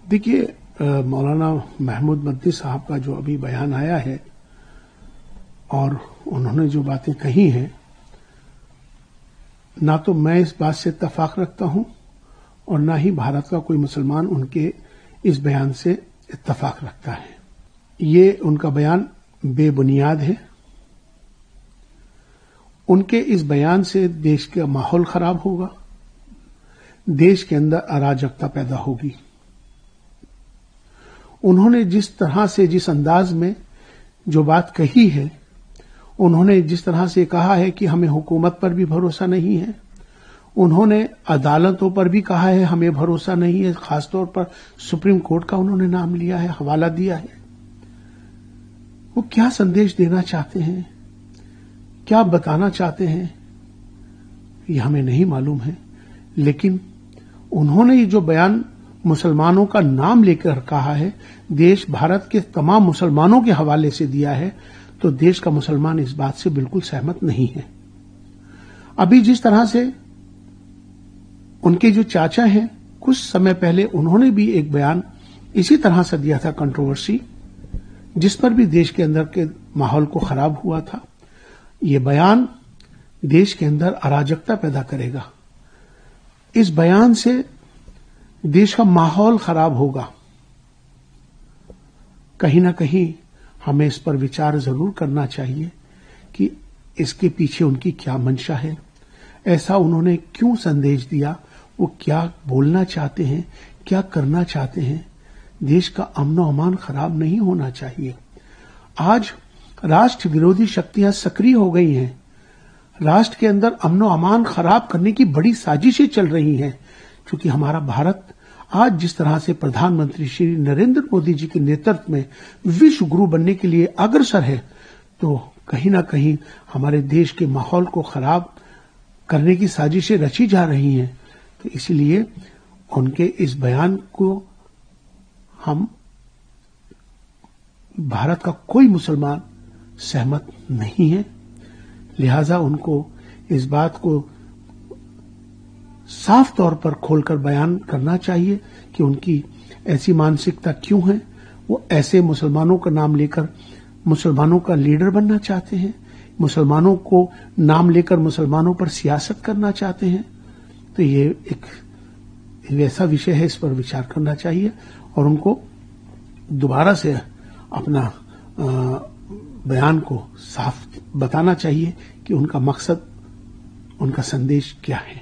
देखिए, मौलाना महमूद मदनी साहब का जो अभी बयान आया है और उन्होंने जो बातें कही हैं, ना तो मैं इस बात से इत्तेफाक रखता हूं और ना ही भारत का कोई मुसलमान उनके इस बयान से इत्तेफाक रखता है। ये उनका बयान बेबुनियाद है। उनके इस बयान से देश का माहौल खराब होगा, देश के अंदर अराजकता पैदा होगी। उन्होंने जिस तरह से, जिस अंदाज में जो बात कही है, उन्होंने जिस तरह से कहा है कि हमें हुकूमत पर भी भरोसा नहीं है, उन्होंने अदालतों पर भी कहा है हमें भरोसा नहीं है, खासतौर पर सुप्रीम कोर्ट का उन्होंने नाम लिया है, हवाला दिया है। वो क्या संदेश देना चाहते हैं, क्या बताना चाहते हैं, ये हमें नहीं मालूम है। लेकिन उन्होंने ये जो बयान मुसलमानों का नाम लेकर कहा है, देश भारत के तमाम मुसलमानों के हवाले से दिया है, तो देश का मुसलमान इस बात से बिल्कुल सहमत नहीं है। अभी जिस तरह से उनके जो चाचा हैं, कुछ समय पहले उन्होंने भी एक बयान इसी तरह से दिया था, कंट्रोवर्सी, जिस पर भी देश के अंदर के माहौल को खराब हुआ था। ये बयान देश के अंदर अराजकता पैदा करेगा। इस बयान से देश का माहौल खराब होगा। कहीं ना कहीं हमें इस पर विचार जरूर करना चाहिए कि इसके पीछे उनकी क्या मंशा है, ऐसा उन्होंने क्यों संदेश दिया, वो क्या बोलना चाहते हैं, क्या करना चाहते हैं। देश का अमन और अमान खराब नहीं होना चाहिए। आज राष्ट्र विरोधी शक्तियां सक्रिय हो गई हैं। राष्ट्र के अंदर अमन और अमान खराब करने की बड़ी साजिशें चल रही हैं। क्योंकि हमारा भारत आज जिस तरह से प्रधानमंत्री श्री नरेंद्र मोदी जी के नेतृत्व में विश्व गुरु बनने के लिए अग्रसर है, तो कहीं ना कहीं हमारे देश के माहौल को खराब करने की साजिशें रची जा रही हैं। तो इसलिए उनके इस बयान को हम, भारत का कोई मुसलमान सहमत नहीं है। लिहाजा उनको इस बात को साफ तौर पर खोलकर बयान करना चाहिए कि उनकी ऐसी मानसिकता क्यों है। वो ऐसे मुसलमानों का नाम लेकर मुसलमानों का लीडर बनना चाहते हैं, मुसलमानों को नाम लेकर मुसलमानों पर सियासत करना चाहते हैं। तो ये एक ऐसा विषय है, इस पर विचार करना चाहिए और उनको दोबारा से अपना बयान को साफ बताना चाहिए कि उनका मकसद, उनका संदेश क्या है।